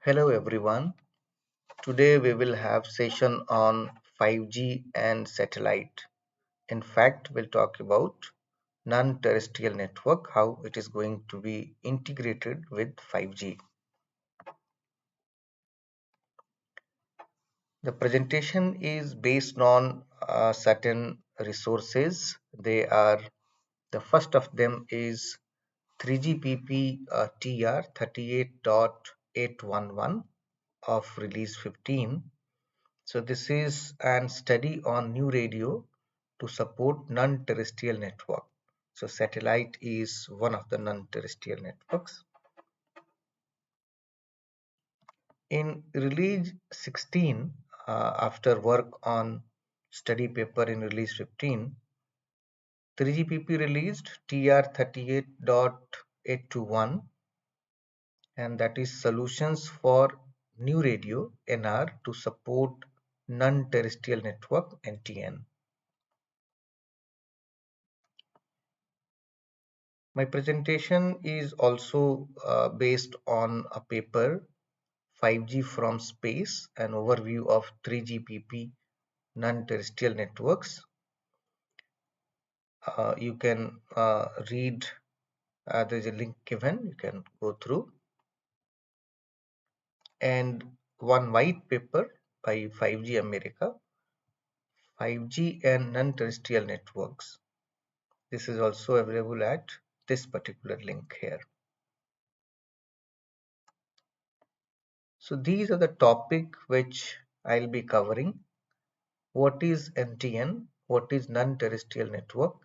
Hello everyone. Today we will have session on 5G and satellite. In fact, we'll talk about non-terrestrial network, how it is going to be integrated with 5G. The presentation is based on certain resources. They are the first of them is 3GPP TR 38.811 of release 15. So this is an study on new radio to support non-terrestrial network. So satellite is one of the non-terrestrial networks. In release 16, after work on study paper in release 15, 3GPP released TR 38.821, and that is solutions for new radio NR to support non-terrestrial network NTN. My presentation is also based on a paper 5G from space, an overview of 3GPP non-terrestrial networks. You can read, there's a link given, you can go through. And one white paper by 5G America, 5G and non-terrestrial networks. This is also available at this particular link here. So these are the topic which I'll be covering. What is NTN? What is non-terrestrial network?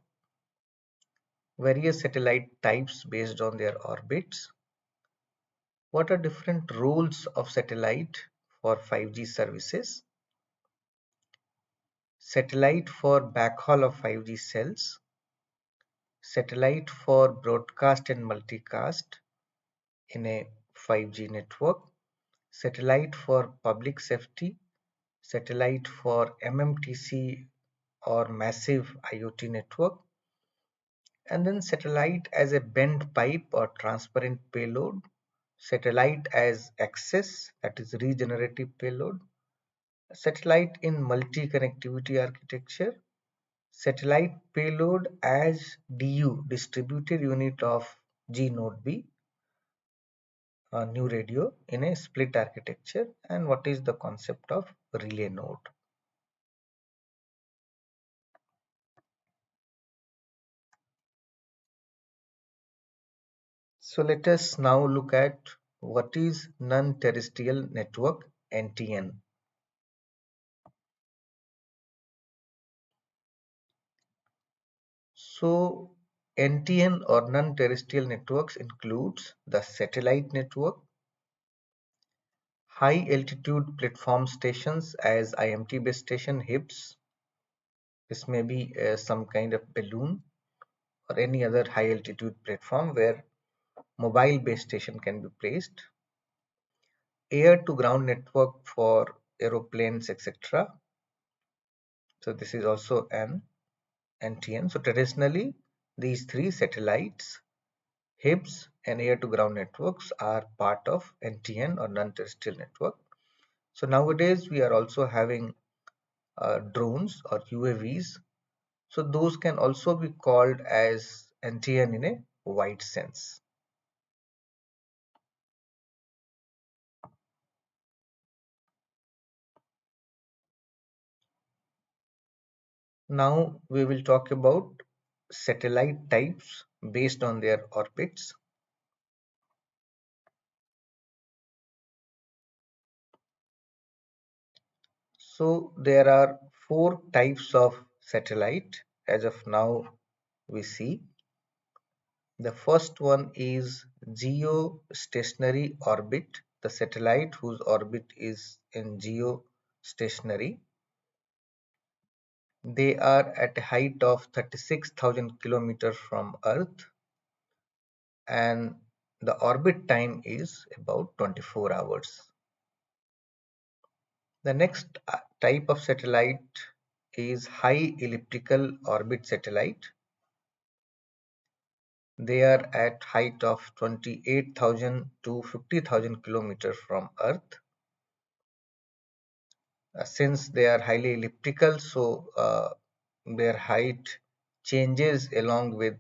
Various satellite types based on their orbits. What are different roles of satellite for 5G services? Satellite for backhaul of 5G cells. Satellite for broadcast and multicast in a 5G network. Satellite for public safety. Satellite for mMTC or massive IoT network. And then satellite as a bent pipe or transparent payload, satellite as access, that is regenerative payload, satellite in multi-connectivity architecture, satellite payload as DU, distributed unit of G node B, new radio in a split architecture, and what is the concept of relay node. So let us now look at what is non-terrestrial network NTN. So NTN or non-terrestrial networks includes the satellite network, high altitude platform stations as IMT base station HIBs. This may be some kind of balloon or any other high altitude platform where mobile base station can be placed. Air to ground network for aeroplanes, etc. So this is also an NTN. So traditionally these three satellites, HIBs and air-to-ground networks are part of NTN or non-terrestrial network. So nowadays we are also having drones or UAVs. So those can also be called as NTN in a wide sense. Now we will talk about satellite types based on their orbits. So there are four types of satellite as of now we see. The first one is geostationary orbit, the satellite whose orbit is in geostationary. They are at a height of 36,000 kilometers from Earth, and the orbit time is about 24 hours. The next type of satellite is high elliptical orbit satellite. They are at height of 28,000 to 50,000 kilometers from Earth. Since they are highly elliptical, so their height changes along with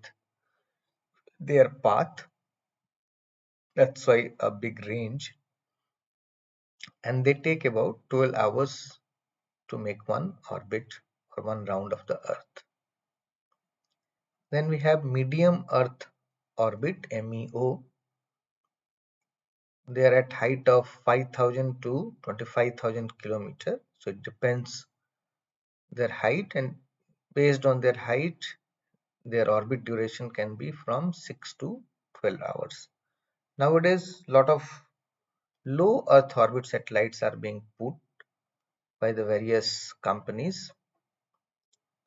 their path. That's why a big range. And they take about 12 hours to make one orbit or one round of the Earth. Then we have medium Earth orbit, MEO. They are at height of 5,000 to 25,000 kilometers. So it depends their height, and based on their height, their orbit duration can be from 6 to 12 hours. Nowadays, a lot of low Earth orbit satellites are being put by the various companies.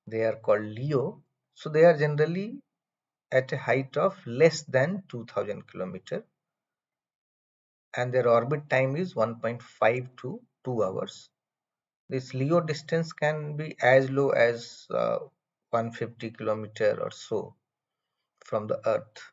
They are called LEO. So they are generally at a height of less than 2000 kilometers, and their orbit time is 1.5 to 2 hours. This LEO distance can be as low as 150 kilometers or so from the Earth.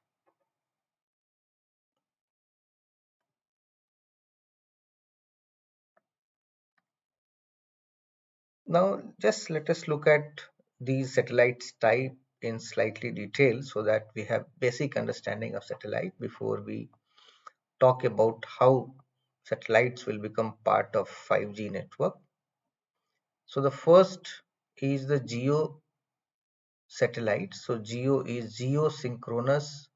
Now just let us look at these satellites type in slightly detail so that we have basic understanding of satellite before we talk about how satellites will become part of 5G network. So the first is the GEO satellite. So GEO is geosynchronous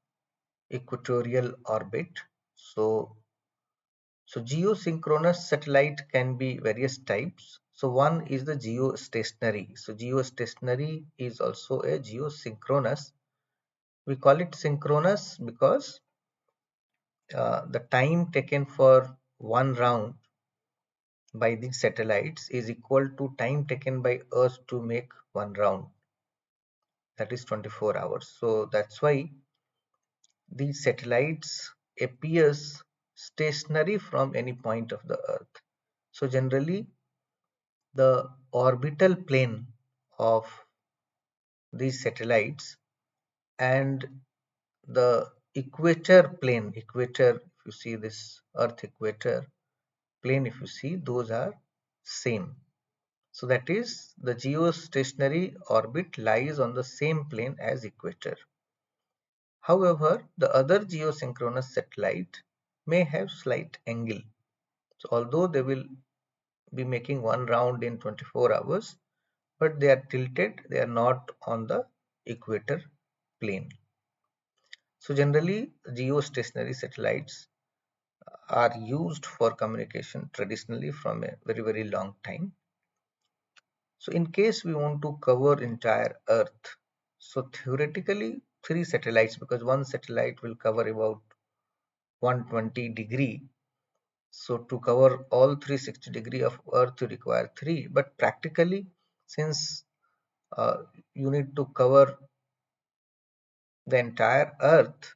equatorial orbit. So geosynchronous satellite can be various types. So one is the geostationary. So geostationary is also a geosynchronous. We call it synchronous because the time taken for one round by these satellites is equal to time taken by Earth to make one round. That is 24 hours. So that's why these satellites appears stationary from any point of the Earth. So generally the orbital plane of these satellites and the equator, if you see this Earth equator plane, if you see, those are same. So that is, the geostationary orbit lies on the same plane as equator. However, the other geosynchronous satellite may have slight angle. So although they will be making one round in 24 hours, but they are tilted, they are not on the equator plane. So generally, geostationary satellites are used for communication traditionally from a very, very long time. So in case we want to cover entire Earth, so theoretically three satellites, because one satellite will cover about 120 degree. So to cover all 360 degree of Earth, you require three. But practically, since you need to cover the entire Earth,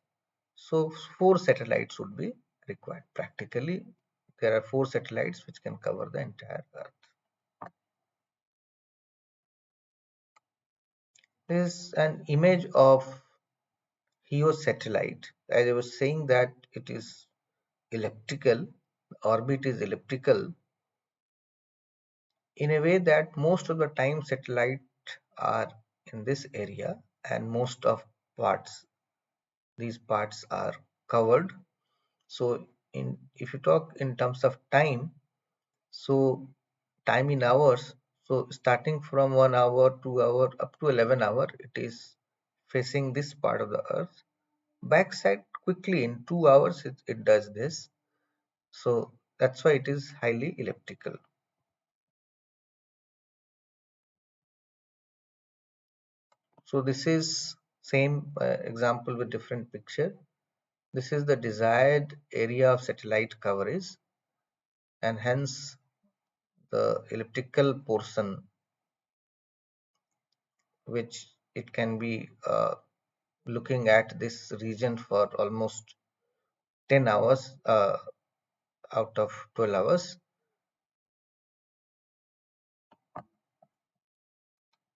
so four satellites would be required. Practically, there are four satellites which can cover the entire Earth. This is an image of HEO satellite. As I was saying that it is elliptical, orbit is elliptical in a way that most of the time satellite are in this area, and most of parts, these parts are covered. So in, if you talk in terms of time, so time in hours, so starting from 1 hour, 2 hour, up to 11 hour, it is facing this part of the Earth. Backside quickly in 2 hours, it does this. So that's why it is highly elliptical. So this is same example with different picture. This is the desired area of satellite coverage, and hence the elliptical portion, which it can be looking at this region for almost 10 hours out of 12 hours.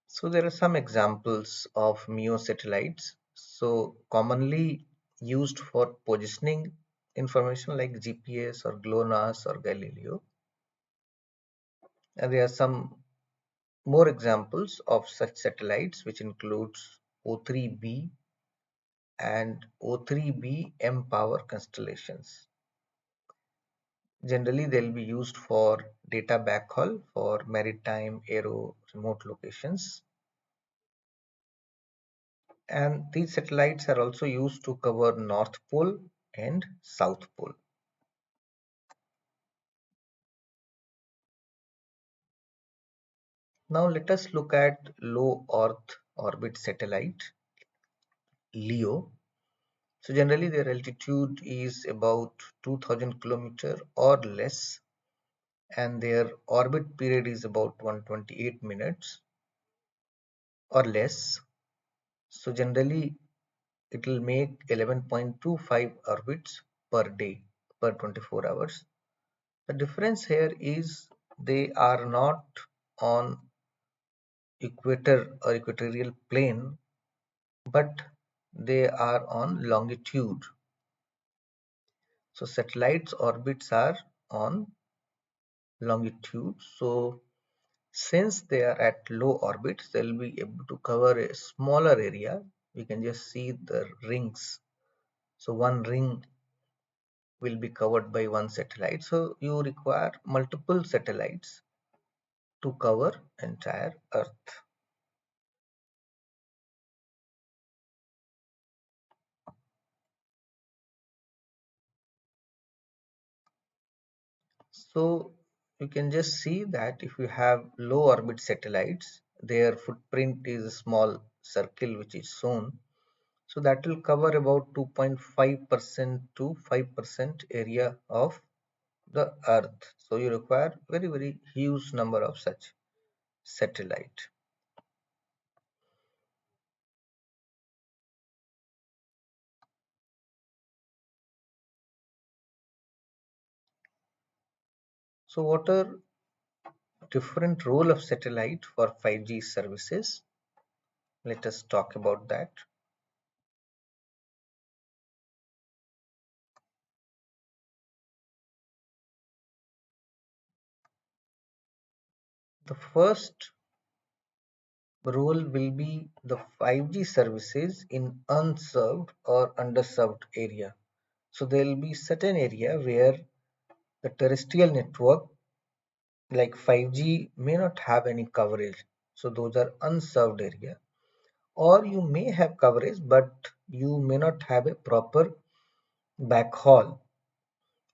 So there are some examples of MEO satellites. So commonly used for positioning information like GPS or GLONASS or Galileo. And there are some more examples of such satellites, which includes O3b and O3b M power constellations. Generally, they'll be used for data backhaul for maritime, aero, remote locations. And these satellites are also used to cover North Pole and South Pole. Now let us look at low Earth orbit satellite, LEO. So generally their altitude is about 2000 km or less, and their orbit period is about 128 minutes or less. So generally it will make 11.25 orbits per day per 24 hours. The difference here is they are not on equator or equatorial plane, but they are on longitude. So satellites orbits are on longitude. So since they are at low orbits, they'll be able to cover a smaller area. We can just see the rings. So one ring will be covered by one satellite. So you require multiple satellites to cover entire Earth. So you can just see that if you have low orbit satellites, their footprint is a small circle which is shown. So that will cover about 2.5% to 5% area of the Earth. So you require very huge number of such satellite. So what are different role of satellite for 5G services? Let us talk about that. The first role will be the 5G services in unserved or underserved area. So there will be certain area where the terrestrial network like 5G may not have any coverage. So those are unserved area. Or you may have coverage, but you may not have a proper backhaul.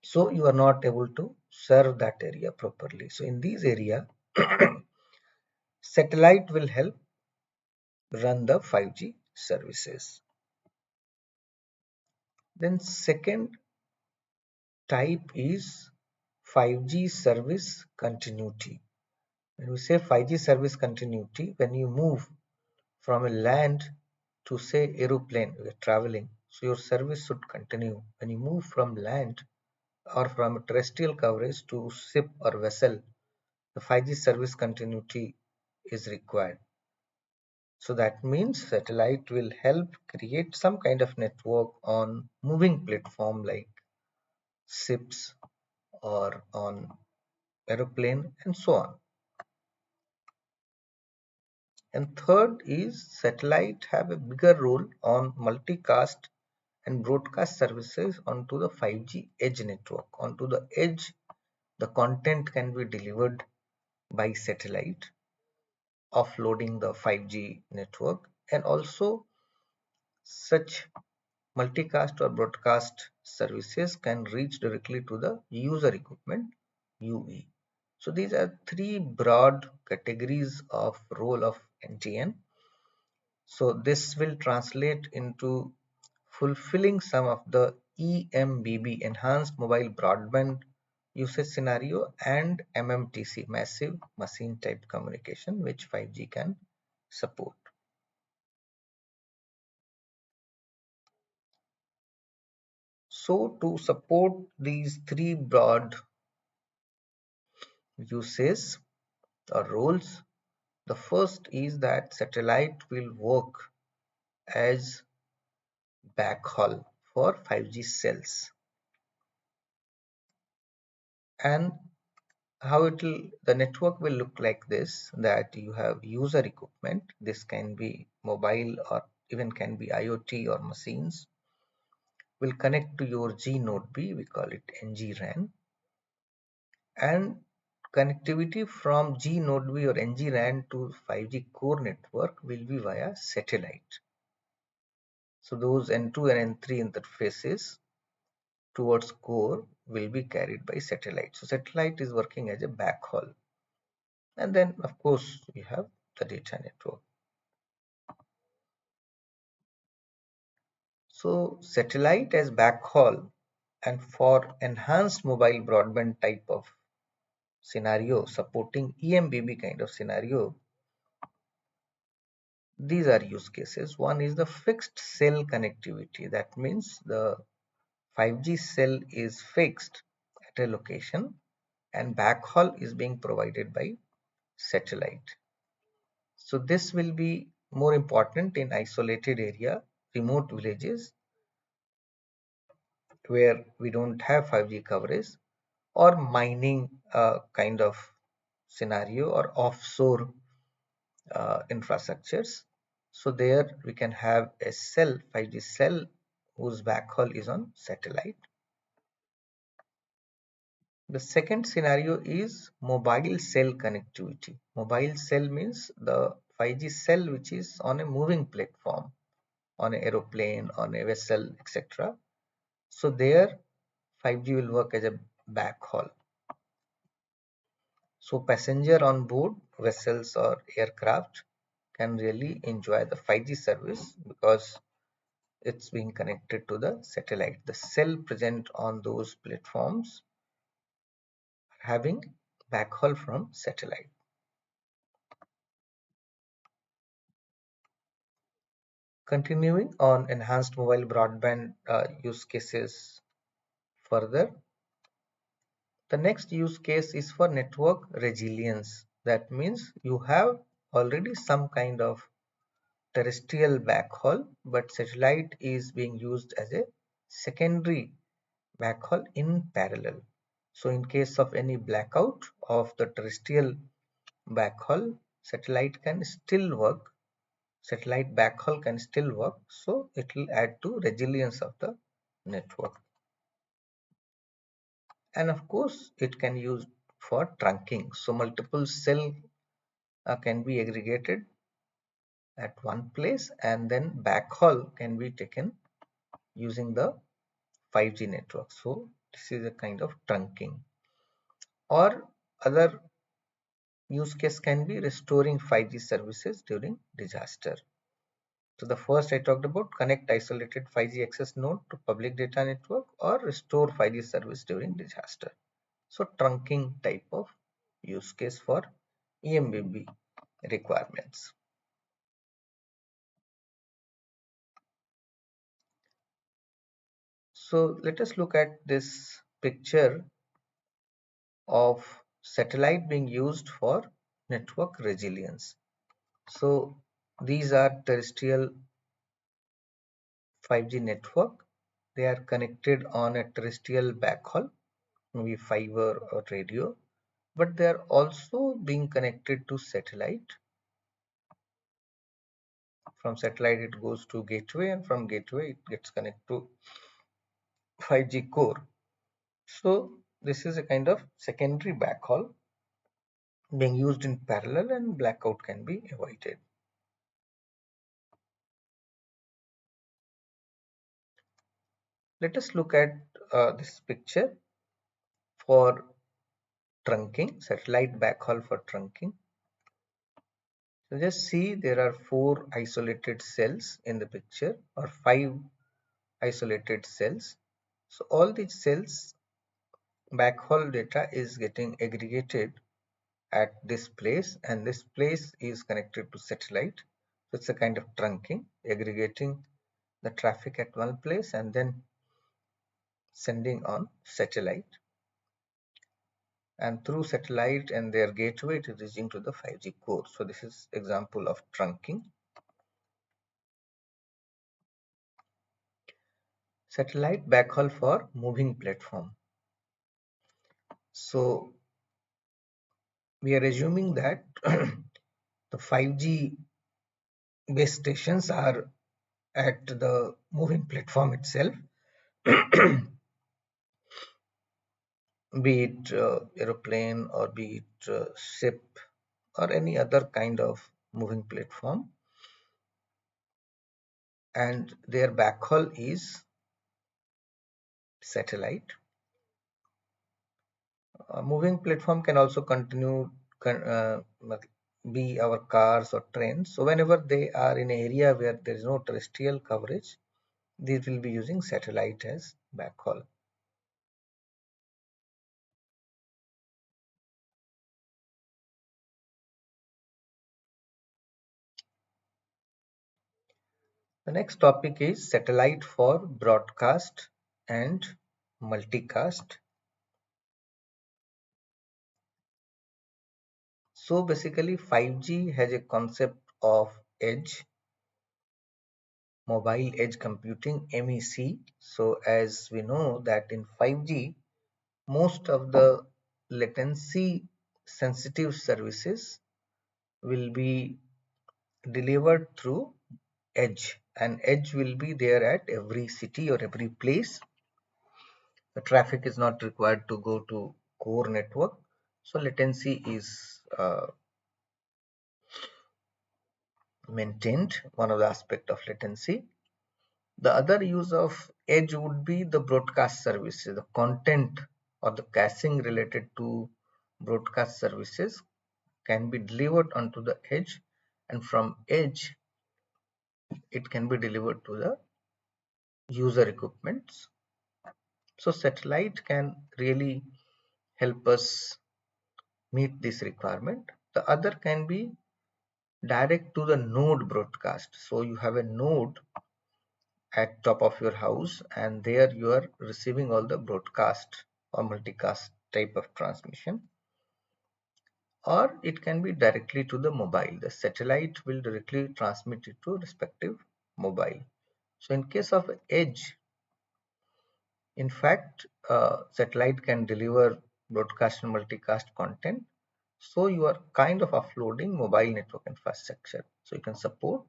So you are not able to serve that area properly. So in these area, satellite will help run the 5G services. Then second type is 5G service continuity. When we say 5G service continuity, when you move from a land to say aeroplane, you're traveling, so your service should continue. When you move from land or from a terrestrial coverage to ship or vessel, the 5G service continuity is required. So that means satellite will help create some kind of network on moving platform like ships or on aeroplane and so on. And third is satellite have a bigger role on multicast and broadcast services onto the 5G edge network. Onto the edge, the content can be delivered by satellite, offloading the 5G network, and also such multicast or broadcast services can reach directly to the user equipment UE. So these are three broad categories of role of NTN. So this will translate into fulfilling some of the eMBB enhanced mobile broadband usage scenario and mMTC massive machine type communication which 5G can support. So to support these three broad uses or roles, the first is that satellite will work as backhaul for 5G cells. And how the network will look like this, that you have user equipment. This can be mobile or even can be IoT or machines, will connect to your G node B, we call it NG-RAN, and connectivity from G node B or NG-RAN to 5G core network will be via satellite. So those N2 and N3 interfaces towards core will be carried by satellite. So satellite is working as a backhaul. And then of course we have the data network. So satellite as backhaul, and for enhanced mobile broadband type of scenario, supporting eMBB kind of scenario, these are use cases. One is the fixed cell connectivity. That means the 5G cell is fixed at a location and backhaul is being provided by satellite. So this will be more important in isolated area, remote villages where we don't have 5G coverage, or mining kind of scenario, or offshore infrastructures. So there we can have a cell, 5G cell, whose backhaul is on satellite. The second scenario is mobile cell connectivity. Mobile cell means the 5G cell which is on a moving platform, on an aeroplane, on a vessel, etc. So there 5G will work as a backhaul. So passenger on board vessels or aircraft can really enjoy the 5G service because it's being connected to the satellite. The cell present on those platforms having backhaul from satellite. Continuing on enhanced mobile broadband use cases further, the next use case is for network resilience. That means you have already some kind of terrestrial backhaul, but satellite is being used as a secondary backhaul in parallel. So in case of any blackout of the terrestrial backhaul, satellite can still work. Satellite backhaul can still work, so it will add to resilience of the network. And of course, it can use for trunking. So multiple cell can be aggregated at one place, and then backhaul can be taken using the 5G network. So this is a kind of trunking. Or other use case can be restoring 5G services during disaster. So the first I talked about, connect isolated 5G access node to public data network or restore 5G service during disaster. So trunking type of use case for eMBB requirements. So let us look at this picture of satellite being used for network resilience. So these are terrestrial 5G network. They are connected on a terrestrial backhaul, maybe fiber or radio, but they are also being connected to satellite. From satellite it goes to gateway, and from gateway it gets connected to 5G core. So this is a kind of secondary backhaul being used in parallel, and blackout can be avoided. Let us look at this picture for trunking, satellite backhaul for trunking. So just see, there are 4 isolated cells in the picture, or 5 isolated cells. So all these cells backhaul data is getting aggregated at this place, and this place is connected to satellite. So it's a kind of trunking, aggregating the traffic at one place and then sending on satellite, and through satellite and their gateway it is reaching to the 5G core. So this is example of trunking. Satellite backhaul for moving platform. So we are assuming that the 5G base stations are at the moving platform itself, be it aeroplane or be it ship or any other kind of moving platform, and their backhaul is satellite. Moving platform can also continue be our cars or trains. So whenever they are in an area where there is no terrestrial coverage, these will be using satellite as backhaul. The next topic is satellite for broadcast and multicast. So basically 5G has a concept of edge, mobile edge computing, MEC. So as we know that in 5G, most of the latency sensitive services will be delivered through edge, and edge will be there at every city or every place. The traffic is not required to go to core network, so latency is maintained, one of the aspect of latency. The other use of edge would be the broadcast services, the content or the caching related to broadcast services can be delivered onto the edge, and from edge it can be delivered to the user equipments. So satellite can really help us meet this requirement. The other can be direct to the node broadcast. So you have a node at top of your house, and there you are receiving all the broadcast or multicast type of transmission, or it can be directly to the mobile. The satellite will directly transmit it to respective mobile. So in case of edge, in fact, satellite can deliver broadcast and multicast content. So you are kind of offloading mobile network infrastructure. So you can support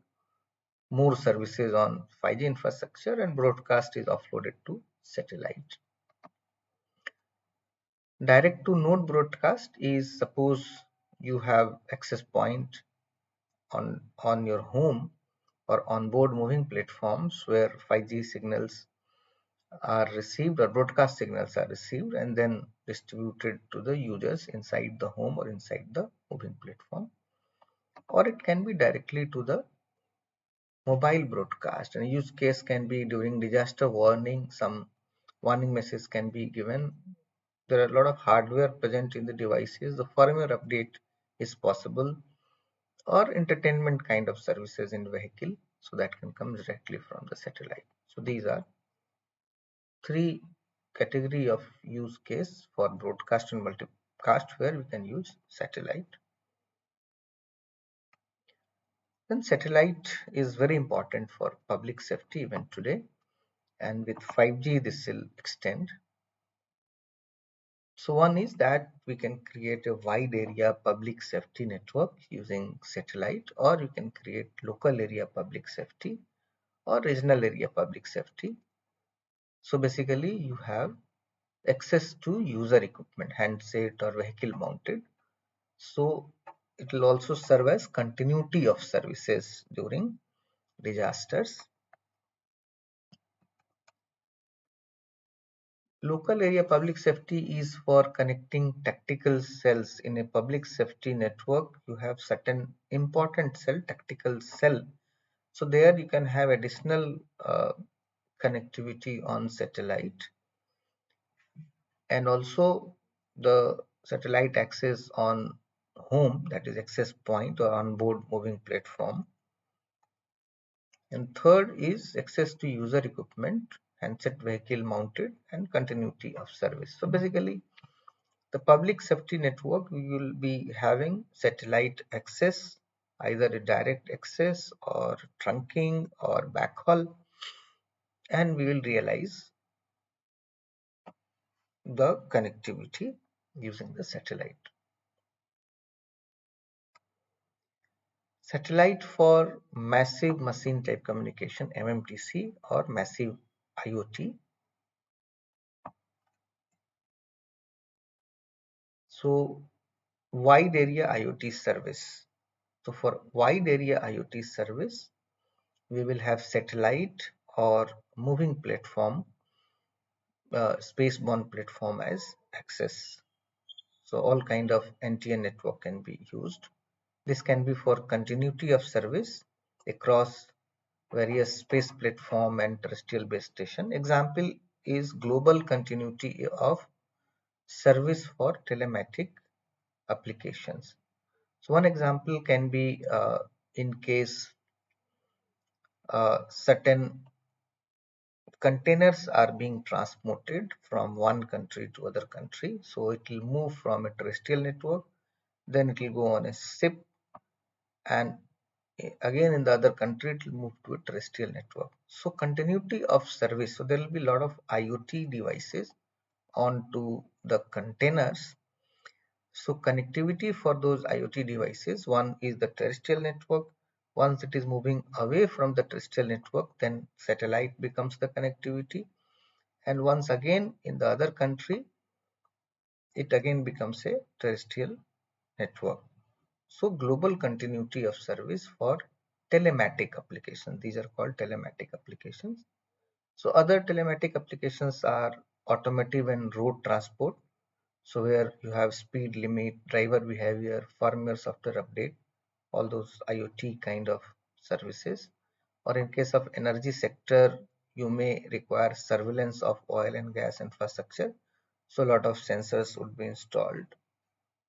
more services on 5G infrastructure, and broadcast is offloaded to satellite. Direct to node broadcast is, suppose you have access point on your home or onboard moving platforms where 5G signals are received or broadcast signals are received and then distributed to the users inside the home or inside the moving platform, or it can be directly to the mobile broadcast. And use case can be during disaster warning, some warning message can be given. There are a lot of hardware present in the devices, the firmware update is possible, or entertainment kind of services in vehicle, so that can come directly from the satellite. So these are three category of use case for broadcast and multicast where we can use satellite. Then satellite is very important for public safety even today, and with 5G this will extend. So one is that we can create a wide area public safety network using satellite, or you can create local area public safety or regional area public safety. So basically you have access to user equipment, handset or vehicle mounted. So it will also serve as continuity of services during disasters. Local area public safety is for connecting tactical cells in a public safety network. You have certain important cell, tactical cell. So there you can have additional connectivity on satellite, and also the satellite access on home, that is access point or onboard moving platform. And third is access to user equipment, handset vehicle mounted, and continuity of service. So basically the public safety network, we will be having satellite access, either a direct access or trunking or backhaul. and we will realize the connectivity using the satellite. Satellite for massive machine type communication, mMTC, or massive IoT. So wide area IoT service. So for wide area IoT service, we will have satellite or moving platform, spaceborne platform as access. So all kind of NTN network can be used. This can be for continuity of service across various space platform and terrestrial base station. Example is global continuity of service for telematic applications. So one example can be in case certain containers are being transported from one country to other country. So it will move from a terrestrial network, then it will go on a ship, and again in the other country it will move to a terrestrial network. So continuity of service. So there will be a lot of IoT devices onto the containers. So connectivity for those IoT devices, one is the terrestrial network. Once it is moving away from the terrestrial network, then satellite becomes the connectivity. And once again in the other country, it again becomes a terrestrial network. So global continuity of service for telematic applications. These are called telematic applications. So other telematic applications are automotive and road transport. So where you have speed limit, driver behavior, firmware software update, all those IoT kind of services. Or in case of energy sector, you may require surveillance of oil and gas infrastructure. So a lot of sensors would be installed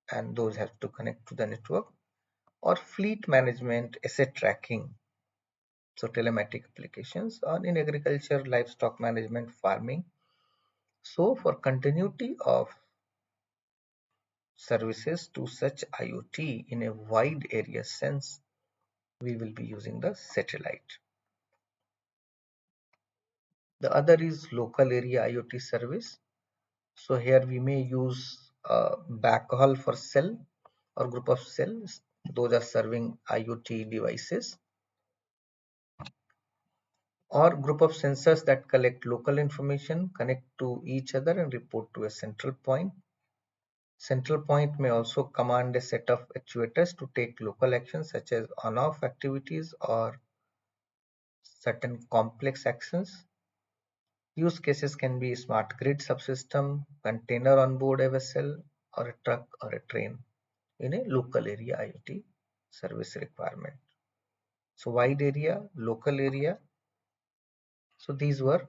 and those have to connect to the network. Or fleet management, asset tracking, so telematic applications, or in agriculture, livestock management, farming. So for continuity of services to such IoT in a wide area sense, we will be using the satellite. The other is local area IoT service. So here we may use backhaul for cell or group of cells. Those are serving IoT devices, or group of sensors that collect local information, connect to each other and report to a central point. Central point may also command a set of actuators to take local actions such as on-off activities or certain complex actions. Use cases can be smart grid subsystem, container on board a vessel, or a truck or a train in a local area IoT service requirement. So wide area, local area. So these were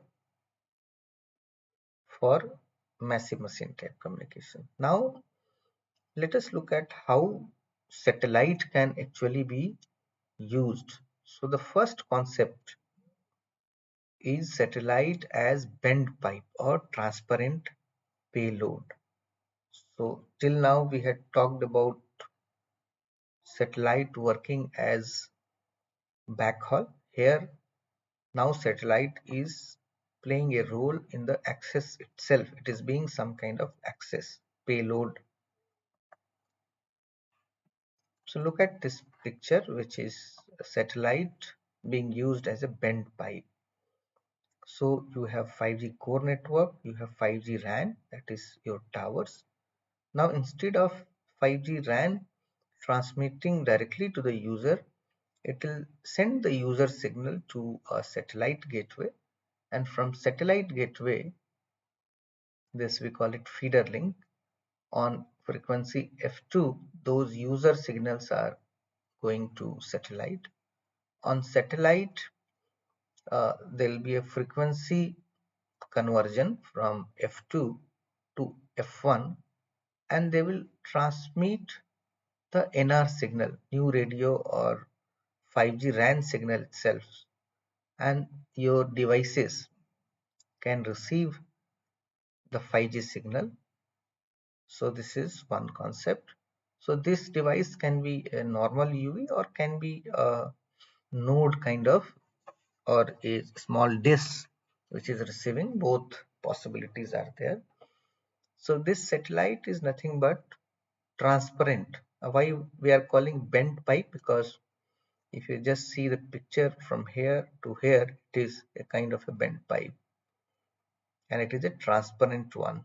for massive machine type communication. Now let us look at how satellite can actually be used. So the first concept is satellite as bend pipe or transparent payload. So till now we had talked about satellite working as backhaul. Here now satellite is playing a role in the access itself. It is being some kind of access payload. So look at this picture, which is a satellite being used as a bent pipe. So you have 5G core network, you have 5G RAN, that is your towers. Now instead of 5G RAN transmitting directly to the user, it will send the user signal to a satellite gateway, and from satellite gateway, this we call it feeder link, on frequency F2, those user signals are going to satellite. On satellite, there will be a frequency conversion from F2 to F1, and they will transmit the NR signal, new radio or 5G RAN signal itself, and your devices can receive the 5G signal. So this is one concept. So this device can be a normal UV or can be a node kind of, or a small disk which is receiving. Both possibilities are there. So this satellite is nothing but transparent. Why we are calling bent pipe? Because if you just see the picture from here to here, it is a kind of a bent pipe, and it is a transparent one.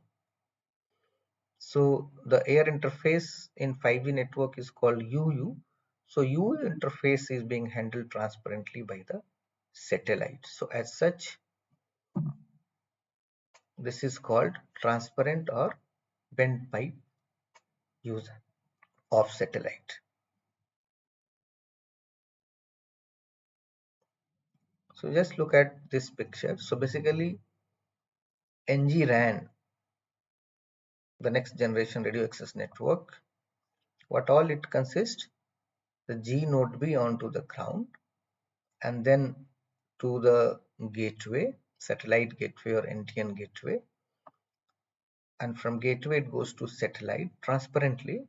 So the air interface in 5G network is called UU. So UU interface is being handled transparently by the satellite. So as such, this is called transparent or bent pipe use of satellite. So just look at this picture. So basically NG-RAN, the next generation radio access network, what all it consists, the G node B onto the ground, and then to the gateway, satellite gateway or NTN gateway, and from gateway it goes to satellite transparently.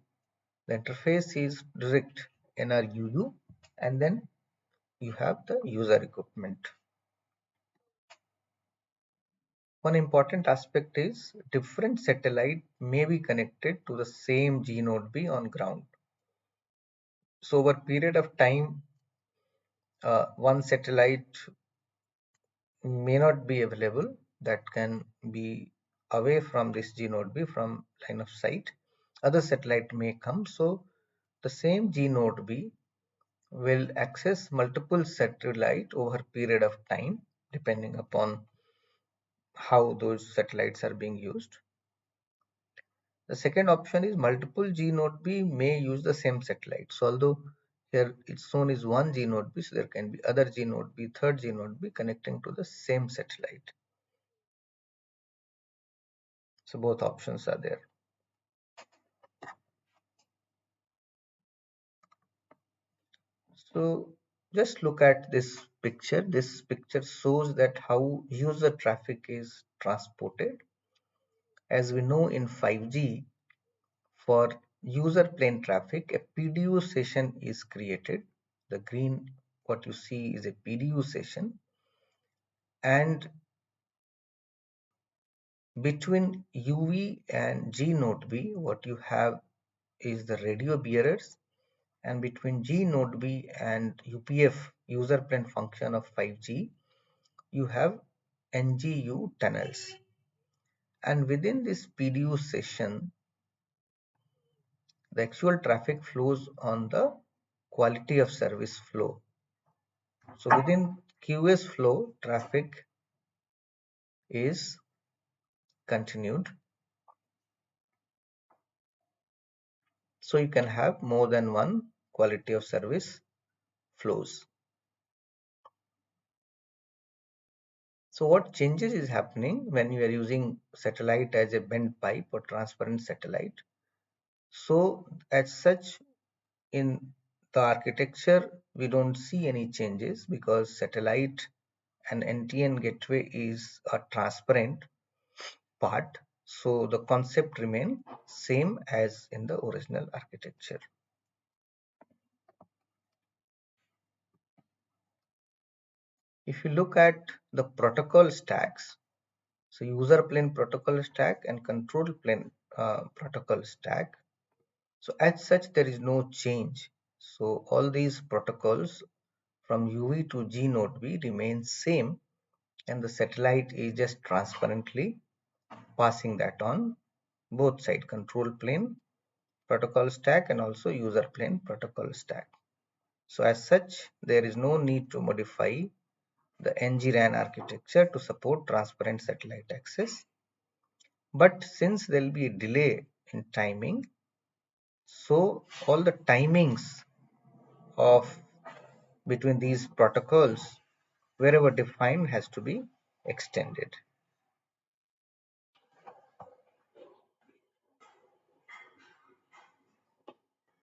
The interface is direct NRUU, and then you have the user equipment. One important aspect is different satellite may be connected to the same G node B on ground. So over period of time, one satellite may not be available that can be away from this G node B from line of sight. Other satellite may come. So the same G node B will access multiple satellite over a period of time depending upon how those satellites are being used. The second option is multiple G node B may use the same satellite. So although here it's shown is one G node B, so there can be other G node B, third G node B connecting to the same satellite. So both options are there. So just look at this picture. This picture shows that how user traffic is transported. As we know in 5G, for user plane traffic, a PDU session is created. The green, what you see is a PDU session. And between UV and G node B, what you have is the radio bearers, and between G node B and UPF, user plane function of 5G, you have NGU tunnels. And within this PDU session, the actual traffic flows on the quality of service flow. So within QS flow, traffic is continued. So you can have more than one quality of service flows. So what changes is happening when you are using satellite as a bent pipe or transparent satellite? So as such, in the architecture, we don't see any changes because satellite and NTN gateway is a transparent part. So the concept remain same as in the original architecture. If you look at the protocol stacks, so user plane protocol stack and control plane protocol stack. So as such, there is no change. So all these protocols from UV to G node B remain same, and the satellite is just transparently passing that on both side control plane protocol stack and also user plane protocol stack. So as such, there is no need to modify the NG-RAN architecture to support transparent satellite access. But since there will be a delay in timing, so all the timings of between these protocols wherever defined has to be extended.